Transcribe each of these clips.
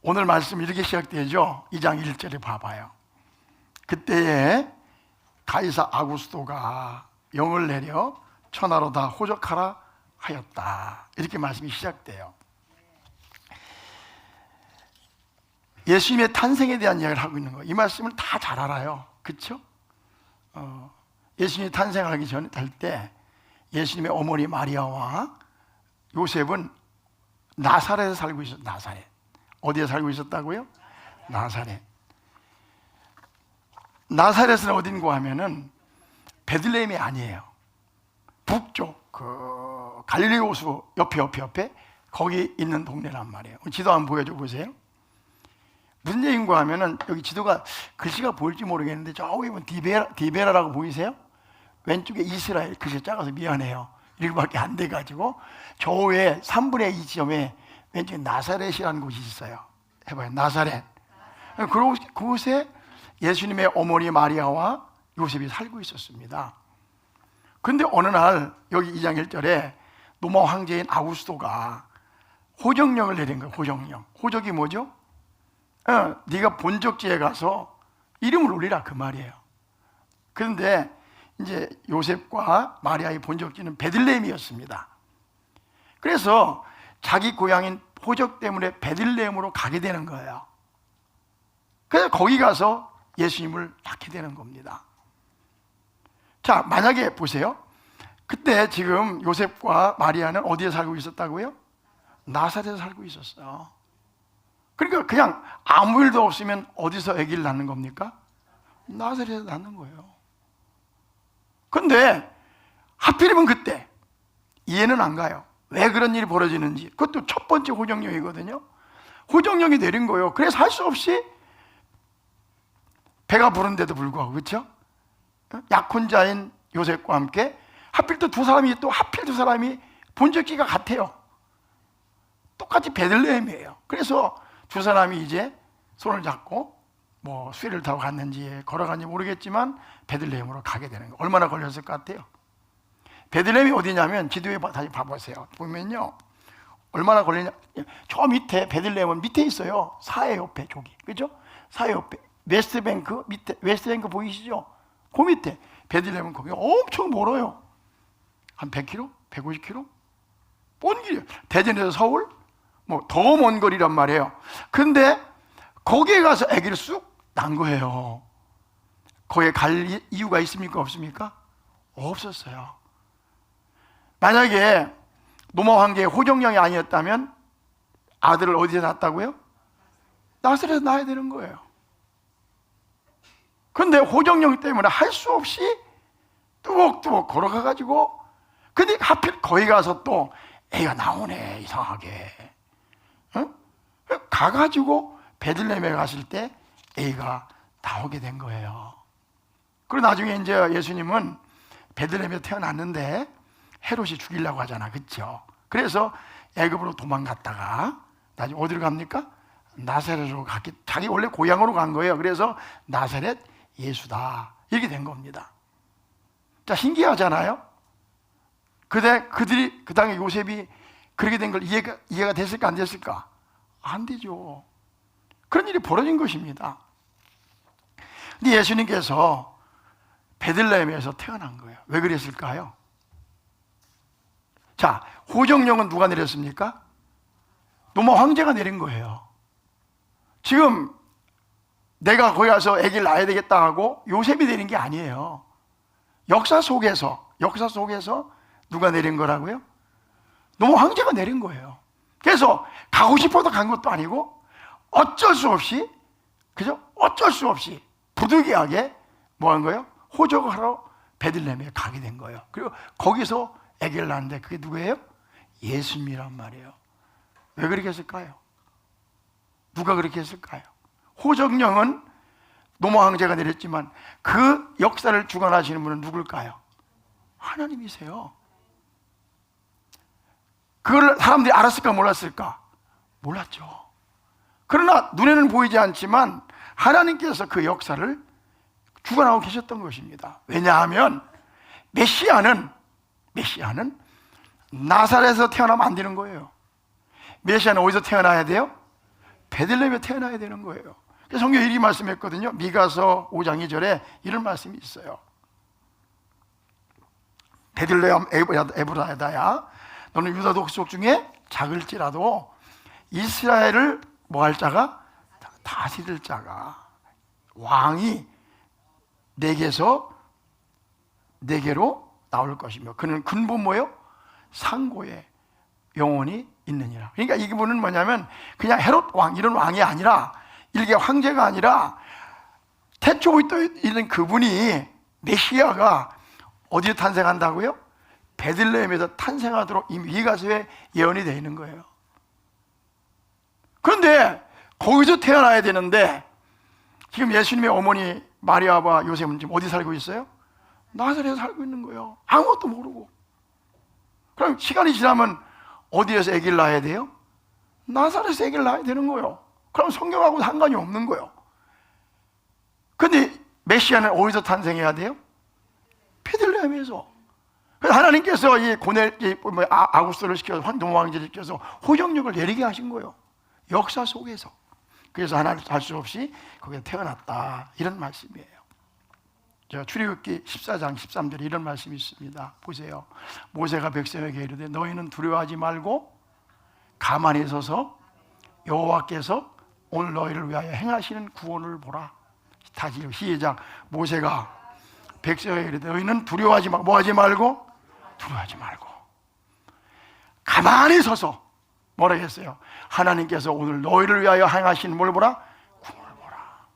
오늘 말씀 이렇게 시작되죠. 2장 1절에 봐봐요. 그때에 가이사 아구스도가 영을 내려 천하로 다 호적하라 하였다. 이렇게 말씀이 시작돼요. 예수님의 탄생에 대한 이야기를 하고 있는 거예요. 이 말씀을 다 잘 알아요. 그렇죠? 예수님이 탄생하기 전에 할 때 예수님의 어머니 마리아와 요셉은 나사렛에 살고 있었어요. 나사렛. 어디에 살고 있었다고요? 나사렛. 나사렛은 어딘가 하면은 베들레헴이 아니에요. 북쪽 그 갈릴리 호수 옆에 거기 있는 동네란 말이에요. 지도 한번 보여줘 보세요. 무슨 얘기인가 하면은 여기 지도가 글씨가 보일지 모르겠는데 저기 보면 디베라라고 보이세요? 왼쪽에 이스라엘, 글씨 작아서 미안해요. 이렇게밖에 안 돼가지고 저 위에 3분의 2 지점에 왼쪽에 나사렛이라는 곳이 있어요. 해봐요. 나사렛. 그곳에 예수님의 어머니 마리아와 요셉이 살고 있었습니다. 근데 어느 날 여기 2장 1절에 로마 황제인 아구스토가 호적령을 내린 거예요. 호적령. 호적이 뭐죠? 네가 본적지에 가서 이름을 올리라 그 말이에요. 그런데 이제 요셉과 마리아의 본적지는 베들레헴이었습니다. 그래서 자기 고향인 호적 때문에 베들레헴으로 가게 되는 거예요. 그래서 거기 가서 예수님을 낳게 되는 겁니다. 자, 만약에 보세요. 그때 지금 요셉과 마리아는 어디에 살고 있었다고요? 나사렛에 살고 있었어요. 그러니까 그냥 아무 일도 없으면 어디서 아기를 낳는 겁니까? 나사렛에서 낳는 거예요. 근데 하필이면 그때 이해는 안 가요. 왜 그런 일이 벌어지는지. 그것도 첫 번째 호적령이거든요. 호적령이 내린 거예요. 그래서 할 수 없이 배가 부른데도 불구하고, 그렇죠? 약혼자인 요셉과 함께 하필 또 두 사람이 본적지가 같아요. 똑같이 베들레헴이에요. 그래서 두 사람이 이제 손을 잡고 뭐 수레를 타고 갔는지 걸어갔는지 모르겠지만 베들레헴으로 가게 되는 거예요. 얼마나 걸렸을 것 같아요? 베들레헴이 어디냐면 지도에 다시 봐보세요. 보면요, 얼마나 걸리냐. 저 밑에 베들레헴은 밑에 있어요. 사해 옆에 저기, 그죠? 사해 옆에 웨스트뱅크 밑에, 웨스트뱅크 보이시죠? 그 밑에 베들레헴은 거기 엄청 멀어요. 한 100km, 150km, 먼 길이에요. 대전에서 서울 뭐 더 먼 거리란 말이에요. 근데 거기에 가서 아기를 쑥 낳은 거예요. 거기에 갈 이유가 있습니까? 없습니까? 없었어요. 만약에 로마 황제의 호적령이 아니었다면 아들을 어디서 낳았다고요? 나사렛에서 낳아야 되는 거예요. 그런데 호적령 때문에 할 수 없이 뚜벅뚜벅 걸어가가지고, 근데 하필 거기 가서 또 애가 나오네, 이상하게. 가가지고 베들레헴에 갔을 때 애가 나오게 된 거예요. 그리고 나중에 이제 예수님은 베들레헴에 태어났는데 헤롯이 죽이려고 하잖아, 그렇죠? 그래서 애굽으로 도망갔다가 나중에 어디로 갑니까? 나사렛으로 갔기, 자기 원래 고향으로 간 거예요. 그래서 나사렛 예수다, 이렇게 된 겁니다. 자, 신기하잖아요. 그들이 그 당에 요셉이 그렇게 된 걸 이해가 됐을까 안 됐을까? 안 되죠. 그런 일이 벌어진 것입니다. 근데 예수님께서 베들레헴에서 태어난 거예요. 왜 그랬을까요? 자, 호적령은 누가 내렸습니까? 로마 황제가 내린 거예요. 지금 내가 거기 가서 아기를 낳아야 되겠다 하고 요셉이 내린 게 아니에요. 역사 속에서 누가 내린 거라고요? 로마 황제가 내린 거예요. 그래서 가고 싶어서 간 것도 아니고 어쩔 수 없이, 그죠? 어쩔 수 없이 부득이하게 뭐 한 거예요? 호적을 하러 베들레헴에 가게 된 거예요. 그리고 거기서 아기를 낳는데 그게 누구예요? 예수님이란 말이에요. 왜 그렇게 했을까요? 누가 그렇게 했을까요? 호적령은 로마 황제가 내렸지만 그 역사를 주관하시는 분은 누굴까요? 하나님이세요. 그걸 사람들이 알았을까 몰랐을까? 몰랐죠. 그러나 눈에는 보이지 않지만 하나님께서 그 역사를 주관하고 계셨던 것입니다. 왜냐하면 메시아는 나사렛에서 태어나면 안 되는 거예요. 메시아는 어디서 태어나야 돼요? 베들레헴에 태어나야 되는 거예요. 그래서 성경에 이렇게 말씀했거든요. 미가서 5장 2절에 이런 말씀이 있어요. 베들레헴 에브라다야, 너는 유다 족속 중에 작을지라도 이스라엘을 뭐 할 자가? 다스릴 자가, 왕이 내게로 나올 것이며 그는 근본 뭐예요? 상고에 영원히 있느니라. 그러니까 이 부분은 뭐냐면 그냥 헤롯 왕 이런 왕이 아니라, 일개 황제가 아니라 태초에 있는 그분이, 메시아가 어디에 탄생한다고요? 베들레헴에서 탄생하도록 이미 미가서에 예언이 되어 있는 거예요. 그런데 거기서 태어나야 되는데 지금 예수님의 어머니 마리아와 요셉은 지금 어디 살고 있어요? 나사렛에 살고 있는 거예요. 아무것도 모르고. 그럼 시간이 지나면 어디에서 아기를 낳아야 돼요? 나사렛에서 아기를 낳아야 되는 거예요. 그럼 성경하고 상관이 없는 거예요. 근데 메시아는 어디서 탄생해야 돼요? 베들레헴에서. 그래서 하나님께서 이 아구스토를 시켜서 황동 왕제를 시켜서 호정력을 내리게 하신 거예요. 역사 속에서. 그래서 하나님 할 수 없이 거기에 태어났다, 이런 말씀이에요. 출애굽기 14장 13절에 이런 말씀이 있습니다. 보세요. 모세가 백성에게 이르되 너희는 두려워하지 말고 가만히 서서 여호와께서 오늘 너희를 위하여 행하시는 구원을 보라. 다시 시작. 모세가 백성에게 이르되 너희는 두려워하지 말고, 뭐 하지 말고? 두려워하지 말고 가만히 서서 뭐라 했어요? 하나님께서 오늘 너희를 위하여 행하시는 뭘 보라? 구원을 보라.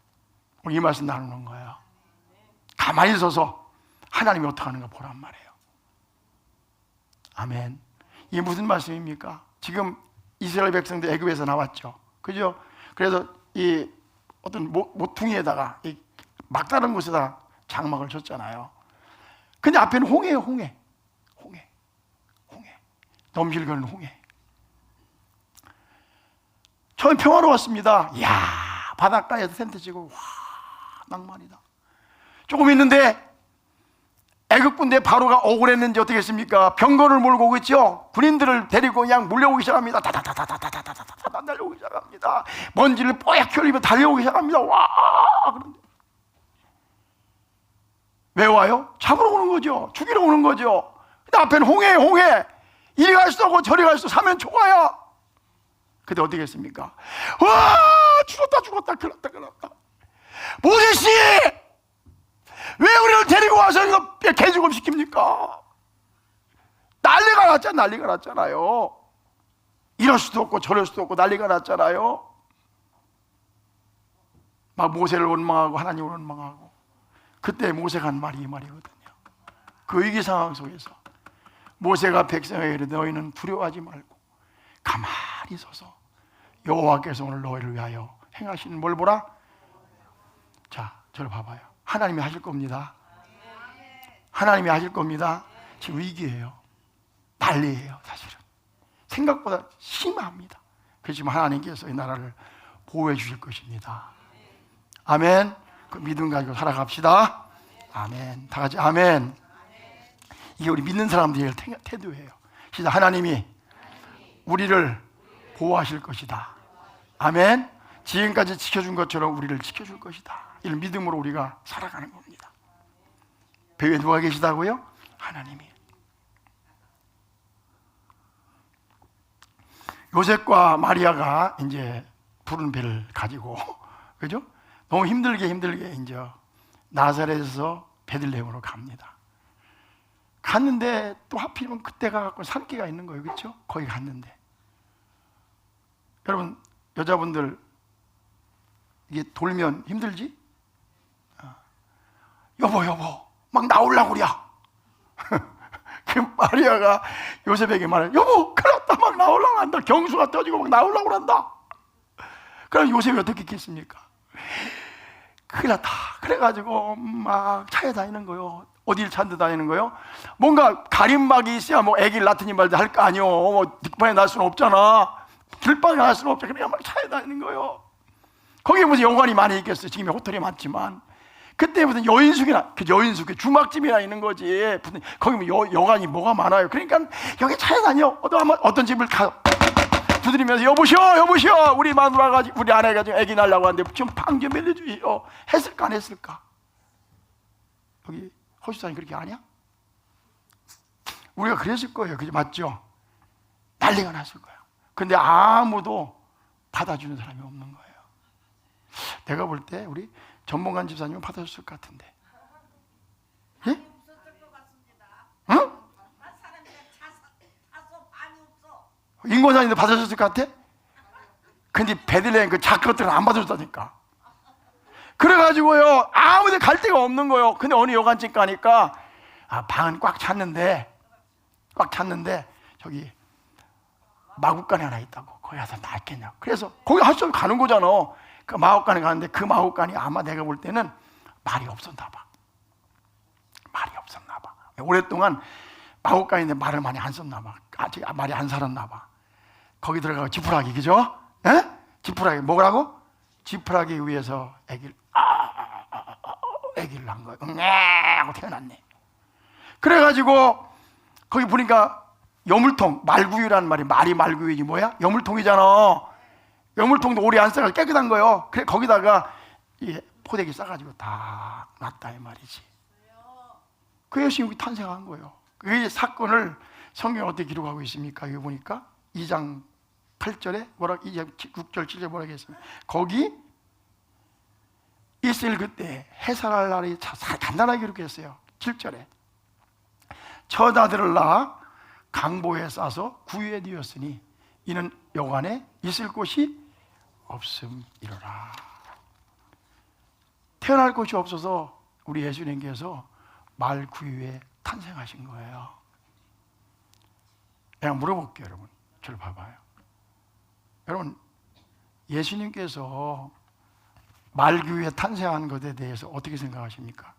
이 말씀 나누는 거예요. 가만히 서서 하나님이 어떻게 하는가 보란 말이에요. 아멘. 이게 무슨 말씀입니까? 지금 이스라엘 백성들 애굽에서 나왔죠. 그죠? 그래서 이 어떤 모퉁이에다가 이 막다른 곳에다 장막을 쳤잖아요. 근데 앞에는 홍해예요. 홍해. 넘실거리는 홍해. 처음 평화로웠습니다. 이야, 바닷가에서 텐트 치고, 와, 낭만이다. 조금 있는데 애굽 군대 바로가 억울했는지 어떻게 했습니까? 병거를 몰고 오겠죠. 군인들을 데리고 그냥 몰려오기 시작합니다. 다다다다다다다다다 달려오기 시작합니다. 먼지를 뽀얗게 흘리며 달려오기 시작합니다. 와, 그런데 왜 와요? 잡으러 오는 거죠. 죽이러 오는 거죠. 근데 앞에는 홍해. 이리 갈 수도 없고 저리 갈 수도, 사면 초과야. 근데 어떻게 했습니까? 와, 죽었다. 큰일 났다. 모세씨! 왜 우리를 데리고 와서 이거 개죽음 시킵니까? 난리가 났잖아요. 이럴 수도 없고 저럴 수도 없고 난리가 났잖아요. 막 모세를 원망하고 하나님을 원망하고. 그때 모세가 한 말이 이 말이거든요. 그 위기 상황 속에서 모세가 백성에게 이르되 너희는 두려워하지 말고 가만히 서서 여호와께서 오늘 너희를 위하여 행하시는 뭘 보라? 자, 저를 봐봐요. 하나님이 하실 겁니다. 하나님이 하실 겁니다. 지금 위기예요. 난리예요. 사실은 생각보다 심합니다. 그렇지만 하나님께서 이 나라를 보호해 주실 것입니다. 아멘. 그 믿음 가지고 살아갑시다. 아멘. 다 같이 아멘. 이게 우리 믿는 사람들의 태도예요. 시작. 하나님이 우리를 보호하실 것이다. 아멘. 지금까지 지켜준 것처럼 우리를 지켜줄 것이다. 이런 믿음으로 우리가 살아가는 겁니다. 배에 누가 계시다고요? 하나님이. 요셉과 마리아가 이제 푸른 배를 가지고, 그죠? 너무 힘들게 이제 나사렛에서 베들레헴으로 갑니다. 갔는데 또 하필이면 그때 가갖고 산기가 있는 거예요. 그렇죠? 거기 갔는데 여러분, 여자분들 이게 돌면 힘들지? 여보 막 나오려고 그래. 그 마리아가 요셉에게 말해. 여보, 큰일 났다. 막 나오려고 한다. 경수가 터지고 막 나오려고 한다. 그럼 요셉이 어떻게 했겠습니까? 큰일 났다. 그래가지고 막 찾아다니는 거요. 어딜 찾아 다니는 거요? 뭔가 가림막이 있어야 뭐 애기를 낳더니 말도 할 거 아니요. 뭐 뒷방에 날 수는 없잖아. 길방에 날 수는 없잖아. 그냥 막 찾아다니는 거요. 거기에 무슨 영관이 많이 있겠어요. 지금의 호텔이 많지만 그때 무슨 여인숙이나, 그 여인숙 주막집이나 있는 거지. 거기 뭐 여관이 뭐가 많아요. 그러니까 여기 찾아다녀. 어떤 집을 두드리면서 여보시오 여보시오 우리 마누라가 우리 아내가 지금 애기 낳으려고 하는데 좀 방 좀 빌려주시오 했을까 안 했을까? 여기 호수사님 그렇게 아냐? 우리가 그랬을 거예요. 그죠? 맞죠? 난리가 났을 거예요. 근데 아무도 받아주는 사람이 없는 거예요. 내가 볼 때 우리 전봉관 집사님은 받아줬을 것 같은데. 예? 응? 인권사님도 받아줬을 것 같아? 근데 베들레헴 그 작것들은 안 받아줬다니까. 그래가지고요 아무데 갈 데가 없는 거예요. 근데 어느 여관집 가니까 방은 꽉 찼는데 저기 마구간에 하나 있다고. 거기 가서 낫겠냐고. 그래서 거기 할 수 없이 가는 거잖아. 그 마구간에 가는데 그 마구간이 아마 내가 볼 때는 말이 없었나 봐. 오랫동안 마구간인데 말을 많이 안 썼나 봐. 아직 말이 안 살았나 봐. 거기 들어가고 지푸라기, 그죠? 에? 지푸라기 뭐라고? 지푸라기 위에서 아기를 낳은 거예요. 하고 태어났네. 그래가지고 거기 보니까 여물통, 말구유라는 말이 말구유지 뭐야? 여물통이잖아. 여물통도 오래 안 써가지고 깨끗한 거예요. 그래 거기다가 이 포대기 싸가지고 다 놨다 이 말이지. 그 예수님이 탄생한 거예요. 그 사건을 성경에 어떻게 기록하고 있습니까? 여기 보니까 2장 8절에 2장 6절 7절에 뭐라고 했습니까? 거기 이스라엘 그때 해산할 날이 간단하게 기록했어요. 7절에 첫 아들을 낳아 강보에 싸서 구유에 뉘었으니 이는 여관에 있을 곳이 없음이로라. 태어날 곳이 없어서 우리 예수님께서 말 구유에 탄생하신 거예요. 내가 물어볼게요, 여러분. 저를 봐봐요. 여러분, 예수님께서 말 구유에 탄생한 것에 대해서 어떻게 생각하십니까?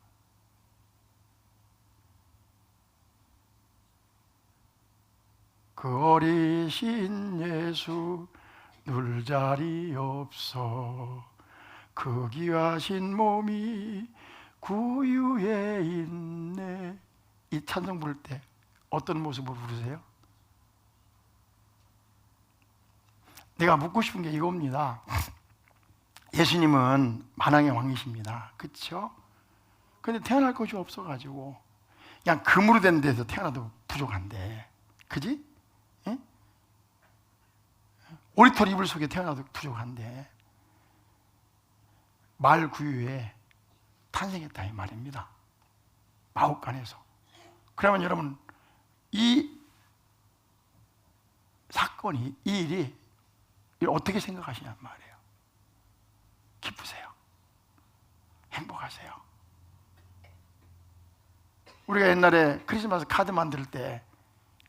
그 어리신 예수 눌 자리 없어 그 귀하신 몸이 구유에 있네. 이 찬송 부를 때 어떤 모습으로 부르세요? 내가 묻고 싶은 게 이겁니다. 예수님은 만왕의 왕이십니다. 그렇죠? 근데 태어날 곳이 없어가지고 그냥 금으로 된 데서 태어나도 부족한데, 그지? 예? 오리털 이불 속에 태어나도 부족한데 말 구유에 탄생했다 이 말입니다. 마옥간에서. 그러면 여러분 이 사건이, 이 일이 어떻게 생각하시냔 말이에요. 기쁘세요? 행복하세요? 우리가 옛날에 크리스마스 카드 만들 때,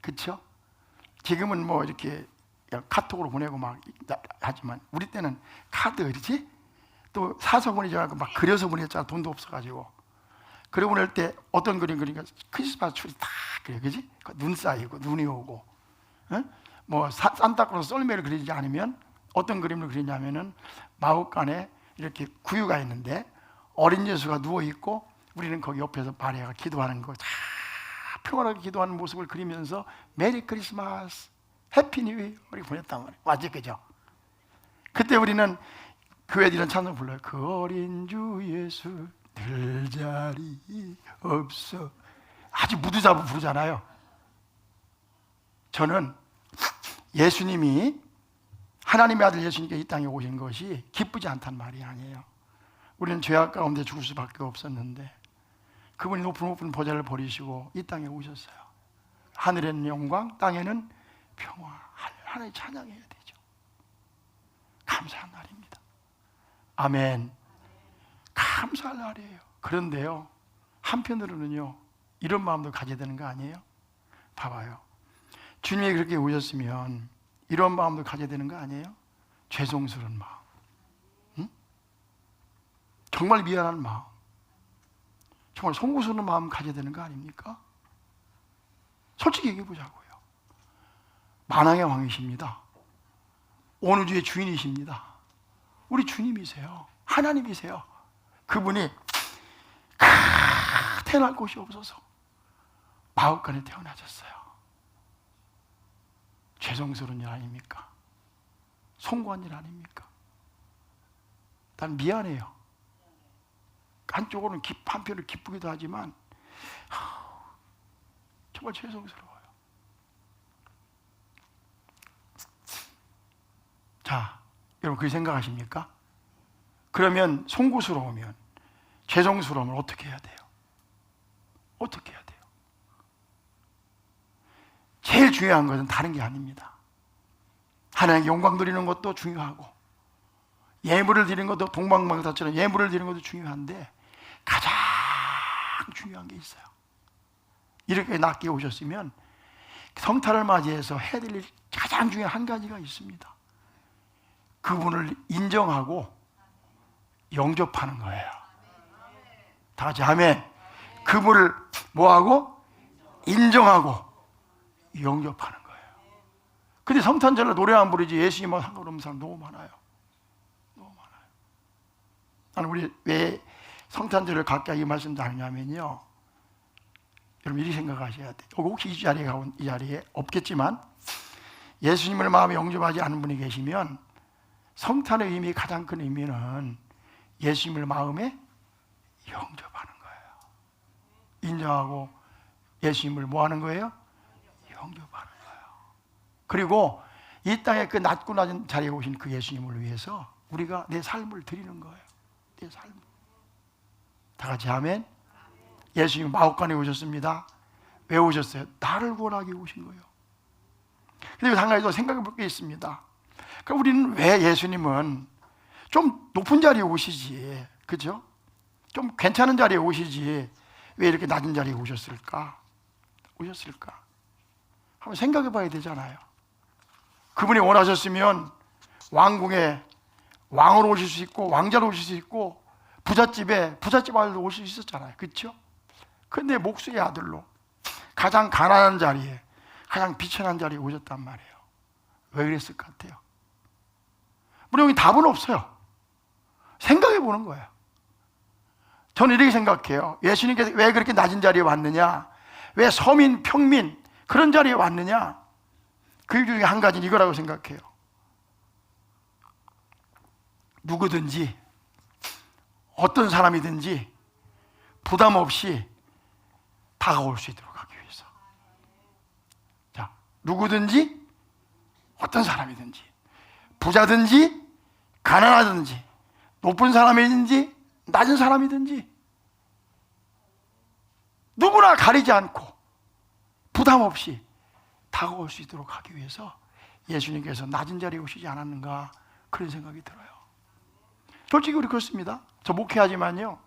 그쵸? 지금은 뭐 이렇게 카톡으로 보내고 막 하지만 우리 때는 카드, 그렇지? 또 사서 보내지 않고 막 그려서 보냈잖아. 돈도 없어가지고. 그려 보낼 때 어떤 그림 그리니까 크리스마스 트리 다 그려, 그지? 눈 쌓이고 눈이 오고, 응? 뭐 산타클로스 썰매를 그리지 않으면 어떤 그림을 그리냐면은 마구간에 이렇게 구유가 있는데 어린 예수가 누워 있고 우리는 거기 옆에서 마리아가 기도하는 거, 다 평안하게 기도하는 모습을 그리면서 메리 크리스마스, 해피 뉴 이어 이렇게 보냈단 말이에요. 맞지, 그죠? 그때 우리는 교회에 이런 찬송 불러요. 그 어린 주 예수 늘 자리 없어. 아주 무드잡아 부르잖아요. 저는 예수님이, 하나님의 아들 예수님께 이 땅에 오신 것이 기쁘지 않다는 말이 아니에요. 우리는 죄악 가운데 죽을 수밖에 없었는데 그분이 높은 보좌를 버리시고 이 땅에 오셨어요. 하늘에는 영광, 땅에는 평화. 하나님 찬양해야 되죠. 감사한 날입니다. 아멘. 감사할 날이에요. 그런데요, 한편으로는요 이런 마음도 가져야 되는 거 아니에요? 봐봐요. 주님이 그렇게 오셨으면 이런 마음도 가져야 되는 거 아니에요? 죄송스러운 마음, 응? 정말 미안한 마음, 정말 송구스러운 마음 가져야 되는 거 아닙니까? 솔직히 얘기해 보자고요. 만왕의 왕이십니다. 오늘 주의 주인이십니다. 우리 주님이세요. 하나님이세요. 그분이 태어날 곳이 없어서 마옥간에 태어나셨어요. 죄송스러운 일 아닙니까? 송구한 일 아닙니까? 난 미안해요. 한쪽으로는 한편으로 기쁘기도 하지만 정말 죄송스러워요. 자, 여러분 그렇게 생각하십니까? 그러면 송구스러우면, 죄송스러우면 어떻게 해야 돼요? 어떻게 해야 돼요? 제일 중요한 것은 다른 게 아닙니다. 하나님께 영광 드리는 것도 중요하고, 예물을 드리는 것도, 동방방사처럼 예물을 드리는 것도 중요한데, 가장 중요한 게 있어요. 이렇게 낮게 오셨으면 성탄을 맞이해서 해야 될 일, 가장 중요한 한 가지가 있습니다. 그분을 인정하고 영접하는 거예요. 다 같이 아멘. 그분을 뭐하고? 인정하고 영접하는 거예요. 근데 성탄절에 노래 안 부르지 예수님하고 상관없는 사람 너무 많아요. 너무 많아요. 나는 우리 왜 성탄절을 가까이 말씀드리냐면요, 여러분 이렇게 생각하셔야 돼요. 혹시 이 자리에 없겠지만 예수님을 마음에 영접하지 않은 분이 계시면 성탄의 의미, 가장 큰 의미는 예수님을 마음에 영접하는 거예요. 인정하고 예수님을 뭐 하는 거예요? 영접하는 거예요. 그리고 이 땅에 그 낮고 낮은 자리에 오신 그 예수님을 위해서 우리가 내 삶을 드리는 거예요. 내 삶. 다 같이 아멘. 예수님 마옥간에 오셨습니다. 왜 오셨어요? 나를 구원하기 오신 거예요. 그리고 한 가지 더 생각해 볼 게 있습니다. 그럼 우리는 왜 예수님은 좀 높은 자리에 오시지, 그죠? 좀 괜찮은 자리에 오시지 왜 이렇게 낮은 자리에 오셨을까? 한번 생각해 봐야 되잖아요. 그분이 원하셨으면 왕궁에 왕으로 오실 수 있고, 왕자로 오실 수 있고, 부잣집 아들로 오실 수 있었잖아요. 그렇죠? 근데 목수의 아들로 가장 가난한 자리에, 가장 비천한 자리에 오셨단 말이에요. 왜 그랬을 것 같아요? 물론 여기 답은 없어요. 생각해 보는 거예요. 저는 이렇게 생각해요. 예수님께서 왜 그렇게 낮은 자리에 왔느냐, 왜 서민, 평민 그런 자리에 왔느냐, 그 중에 한 가지는 이거라고 생각해요. 누구든지 어떤 사람이든지 부담 없이 다가올 수 있도록 하기 위해서. 자, 누구든지 어떤 사람이든지, 부자든지 가난하든지, 높은 사람이든지 낮은 사람이든지 누구나 가리지 않고 부담 없이 다가올 수 있도록 하기 위해서 예수님께서 낮은 자리에 오시지 않았는가, 그런 생각이 들어요. 솔직히 우리 그렇습니다. 저 목회하지만요,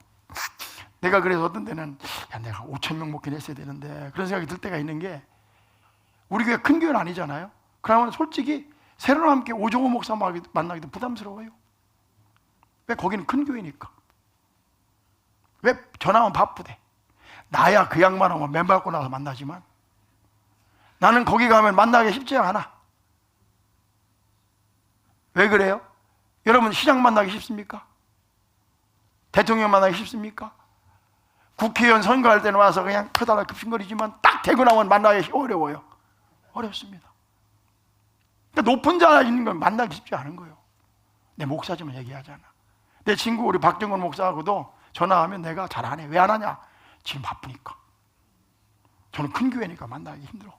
내가 그래서 어떤 때는 내가 5,000명 목회를 했어야 되는데 그런 생각이 들 때가 있는 게, 우리 교회 큰 교회는 아니잖아요. 그러면 솔직히 새로 함께 오종호 목사 만나기도 부담스러워요. 왜? 거기는 큰 교회니까. 왜? 전화하면 바쁘대. 나야 그 양반 오면 맨 밟고 나서 만나지만 나는 거기 가면 만나기 쉽지 않아. 왜 그래요? 여러분 시장 만나기 쉽습니까? 대통령 만나기 쉽습니까? 국회의원 선거할 때는 와서 그냥 커다랗게 급신거리지만 딱 되고 나면 만나기 어려워요. 어렵습니다. 그러니까 높은 자리에 있는 건 만나기 쉽지 않은 거예요. 내 목사지만 얘기하잖아. 내 친구 우리 박정건 목사하고도 전화하면 내가 잘 안 해. 왜 안 하냐? 지금 바쁘니까. 저는 큰 교회니까 만나기 힘들어.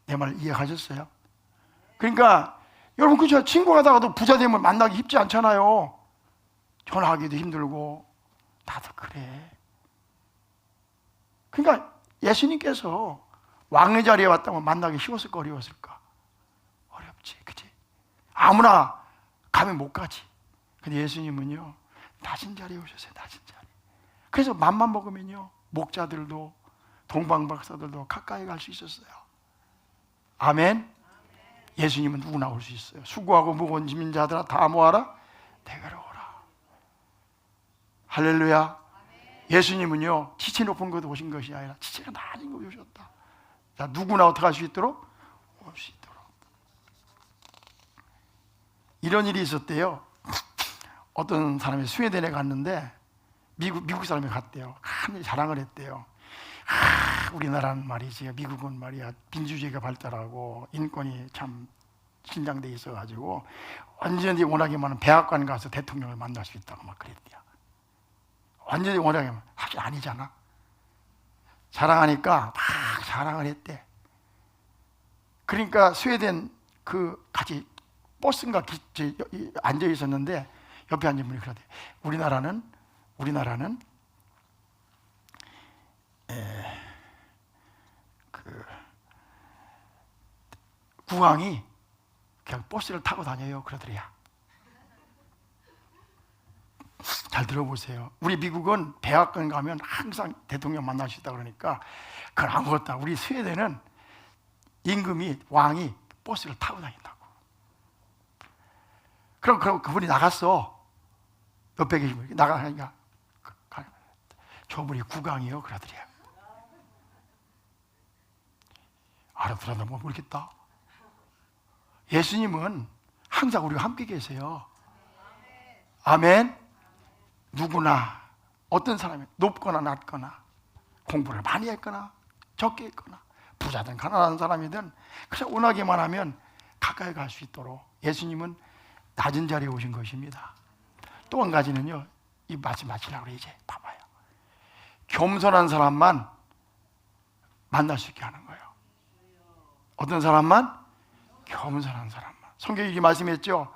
내 말 이해하셨어요? 그러니까 여러분 그죠? 친구 하다가도 부자 되면 만나기 쉽지 않잖아요. 전화하기도 힘들고. 나도 그래. 그러니까 예수님께서 왕의 자리에 왔다면 만나기 쉬웠을까 어려웠을까? 어렵지, 그치? 아무나 가면 못 가지. 근데 예수님은요, 낮은 자리에 오셨어요. 낮은 자리. 그래서 맘만 먹으면요, 목자들도 동방박사들도 가까이 갈 수 있었어요. 아멘. 예수님은 누구나 올 수 있어요. 수고하고 무거운 짐진 자들아 다 모아라 내게로 오라. 할렐루야. 예수님은요, 지체 높은 곳에 오신 것이 아니라 지체가 낮은 곳에 오셨다. 자, 누구나 어떻게 할 수 있도록? 올 수 있도록. 이런 일이 있었대요. 어떤 사람이 스웨덴에 갔는데 미국 사람이 갔대요. 큰 자랑을 했대요. 우리나라는 말이지, 미국은 말이야 민주주의가 발달하고 인권이 참 신장돼 있어가지고 완전히 원하기만 백악관 가서 대통령을 만날 수 있다고 막 그랬대요. 완전히 원하기만. 사실 아니잖아. 자랑하니까 막 자랑을 했대. 그러니까 스웨덴 같이 버스인가 앉아 있었는데 옆에 앉은 분이 그러대. 우리나라는 국왕이 그냥 버스를 타고 다녀요. 그러더래요. 잘 들어보세요. 우리 미국은 백악관 가면 항상 대통령 만날 수 있다 그러니까 그건 아무것도. 우리 스웨덴은 임금이 왕이 버스를 타고 다닌다고. 그럼 그분이 나갔어. 옆에 계신 분이 나가니까 저분이 국왕이요 그러더래요. 알아들었나 모르겠다. 예수님은 항상 우리와 함께 계세요. 아멘. 누구나 어떤 사람이 높거나 낮거나 공부를 많이 했거나 적게 했거나 부자든 가난한 사람이든 그냥 원하기만 하면 가까이 갈 수 있도록 예수님은 낮은 자리에 오신 것입니다. 또 한 가지는요, 이 말씀 마치려고 그래. 이제 봐봐요. 겸손한 사람만 만날 수 있게 하는 거예요. 어떤 사람만? 겸손한 사람만. 성경이 이렇게 말씀했죠.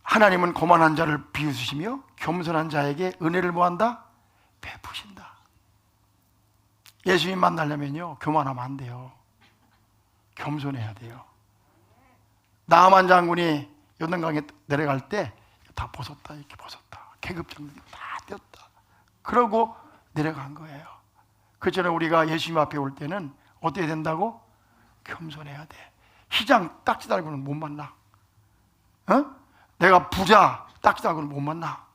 하나님은 거만한 자를 비웃으시며 겸손한 자에게 은혜를 뭐한다? 베푸신다. 예수님 만나려면요, 교만하면 안 돼요. 겸손해야 돼요. 나아만 장군이 요단강에 내려갈 때 다 벗었다, 이렇게 벗었다. 계급장도 다 떼었다. 그러고 내려간 거예요. 그처럼 우리가 예수님 앞에 올 때는 어떻게 된다고? 겸손해야 돼. 시장 딱지 달고는 못 만나. 내가 부자 딱지 달고는 못 만나.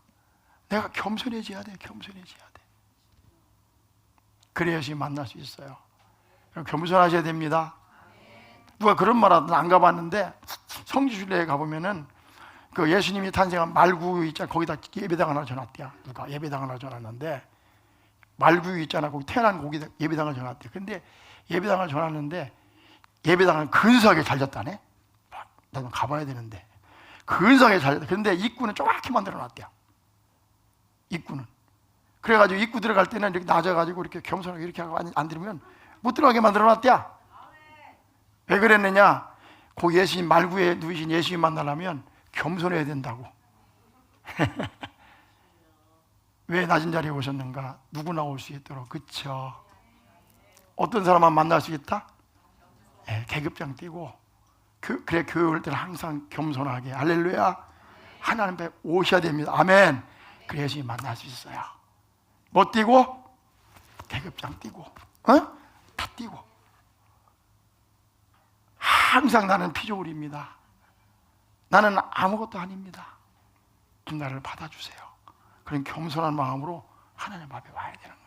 내가 겸손해져야 돼. 겸손해져야 돼. 그래야 예수님 만날 수 있어요. 겸손하셔야 됩니다. 누가 그런 말 하든 안 가봤는데 성지순례에 가보면은 그 예수님이 탄생한 말구 있잖아. 거기다 예배당 하나 줘놨대요. 누가 예배당 하나 줘놨는데 말구 있잖아. 거기 태어난 거기 예배당을 줘놨대. 근데 예배당을 줘놨는데 예배당은 근사하게 잘 졌다네. 나도 가봐야 되는데 근사하게 잘 졌다. 근데 입구는 조그맣게 만들어놨대요. 입구는. 그래가지고 입구 들어갈 때는 이렇게 낮아가지고 이렇게 겸손하게 이렇게 하고 안 들으면 못 들어가게 만들어놨대요. 왜 그랬느냐? 그 예수님 말구에 누이신 예수님 만나려면 겸손해야 된다고. 왜 낮은 자리에 오셨는가? 누구나 올 수 있도록. 그쵸? 어떤 사람만 만날 수 있다? 네, 계급장 띄고 그래 교회 올 때는 항상 겸손하게 할렐루야 하나님 앞에 오셔야 됩니다. 아멘. 그래 예수님 만날 수 있어요. 뭐 띄고? 계급장 띄고 다 띄고 항상 나는 피조물입니다. 나는 아무것도 아닙니다. 나를 받아주세요. 그런 겸손한 마음으로 하나님 앞에 와야 되는 거예요.